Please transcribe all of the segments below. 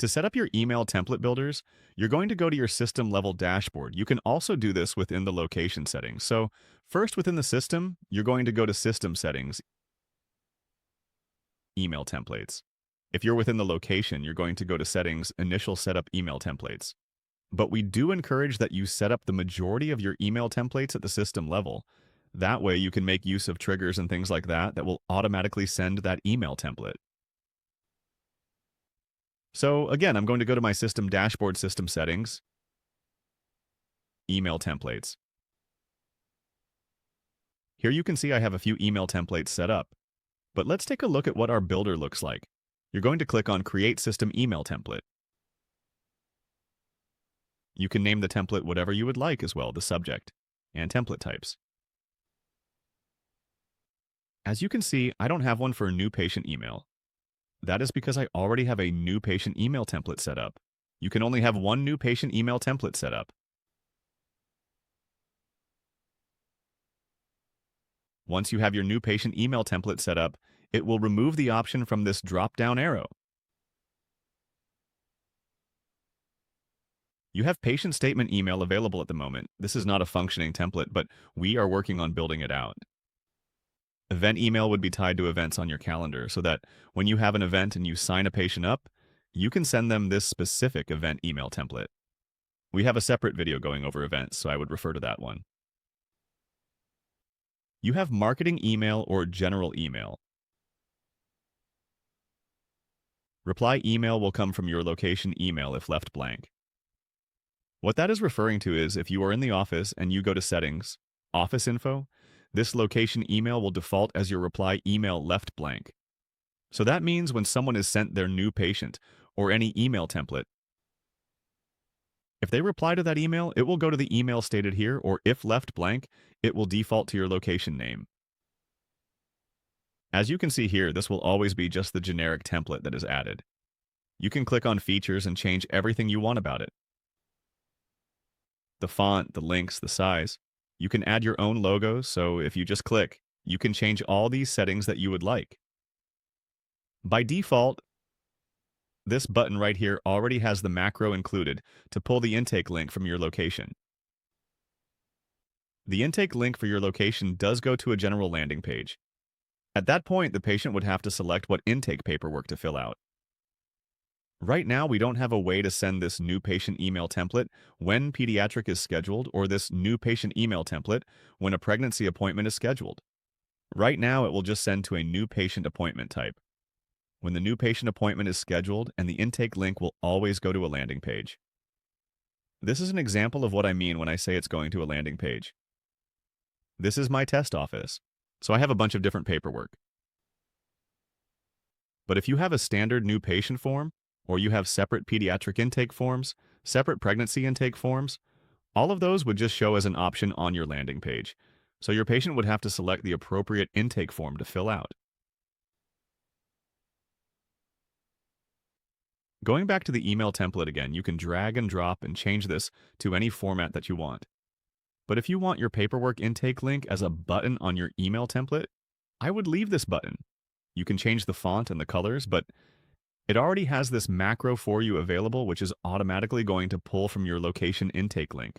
To set up your email template builders, you're going to go to your system level dashboard. You can also do this within the location settings. So first within the system, you're going to go to System Settings, Email Templates. If you're within the location, you're going to go to Settings, Initial Setup Email Templates. But we do encourage that you set up the majority of your email templates at the system level. That way you can make use of triggers and things like that that will automatically send that email template. So again, I'm going to go to my system dashboard, System Settings, Email Templates. Here you can see I have a few email templates set up. But let's take a look at what our builder looks like. You're going to click on Create System Email Template. You can name the template whatever you would like as well, the subject, and template types. As you can see, I don't have one for a new patient email. That is because I already have a new patient email template set up. You can only have one new patient email template set up. Once you have your new patient email template set up, it will remove the option from this drop-down arrow. You have patient statement email available at the moment. This is not a functioning template, but we are working on building it out. Event email would be tied to events on your calendar so that when you have an event and you sign a patient up, you can send them this specific event email template. We have a separate video going over events, so I would refer to that one. You have marketing email or general email. Reply email will come from your location email if left blank. What that is referring to is if you are in the office and you go to Settings, Office Info, this location email will default as your reply email left blank. So that means when someone is sent their new patient or any email template, if they reply to that email, it will go to the email stated here, or if left blank, it will default to your location name. As you can see here, this will always be just the generic template that is added. You can click on Features and change everything you want about it. The font, the links, the size. You can add your own logos, so if you just click, you can change all these settings that you would like. By default, this button right here already has the macro included to pull the intake link from your location. The intake link for your location does go to a general landing page. At that point, the patient would have to select what intake paperwork to fill out. Right now, we don't have a way to send this new patient email template when pediatric is scheduled or this new patient email template when a pregnancy appointment is scheduled. Right now, it will just send to a new patient appointment type. When the new patient appointment is scheduled, and the intake link will always go to a landing page. This is an example of what I mean when I say it's going to a landing page. This is my test office, so I have a bunch of different paperwork. But if you have a standard new patient form, or you have separate pediatric intake forms, separate pregnancy intake forms, all of those would just show as an option on your landing page. So your patient would have to select the appropriate intake form to fill out. Going back to the email template again, you can drag and drop and change this to any format that you want. But if you want your paperwork intake link as a button on your email template, I would leave this button. You can change the font and the colors, but it already has this macro for you available, which is automatically going to pull from your location intake link.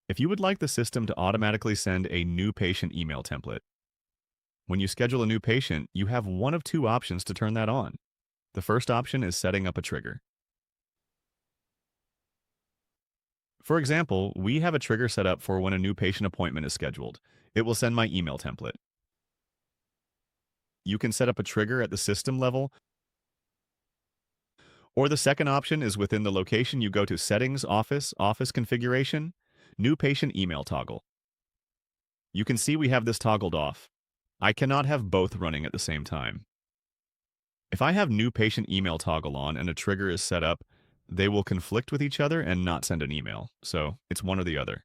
If you would like the system to automatically send a new patient email template, when you schedule a new patient, you have one of two options to turn that on. The first option is setting up a trigger. For example, we have a trigger set up for when a new patient appointment is scheduled. It will send my email template. You can set up a trigger at the system level, or the second option is within the location. You go to Settings, Office, Office Configuration, New Patient Email Toggle. You can see we have this toggled off. I cannot have both running at the same time. If I have New Patient Email Toggle on and a trigger is set up, they will conflict with each other and not send an email, so it's one or the other.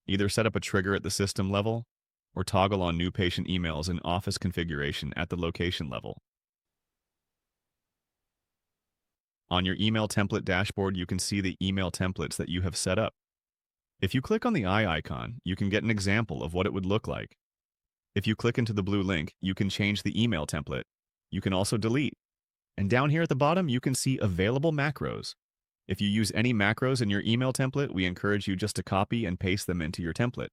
Either set up a trigger at the system level, or toggle on new patient emails in Office Configuration at the location level. On your email template dashboard, you can see the email templates that you have set up. If you click on the eye icon, you can get an example of what it would look like. If you click into the blue link, you can change the email template. You can also delete. And down here at the bottom, you can see available macros. If you use any macros in your email template, we encourage you just to copy and paste them into your template.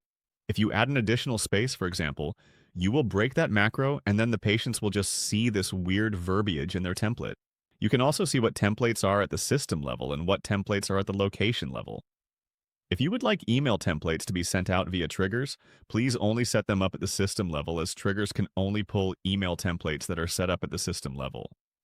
If you add an additional space, for example, you will break that macro and then the patients will just see this weird verbiage in their template. You can also see what templates are at the system level and what templates are at the location level. If you would like email templates to be sent out via triggers, please only set them up at the system level, as triggers can only pull email templates that are set up at the system level.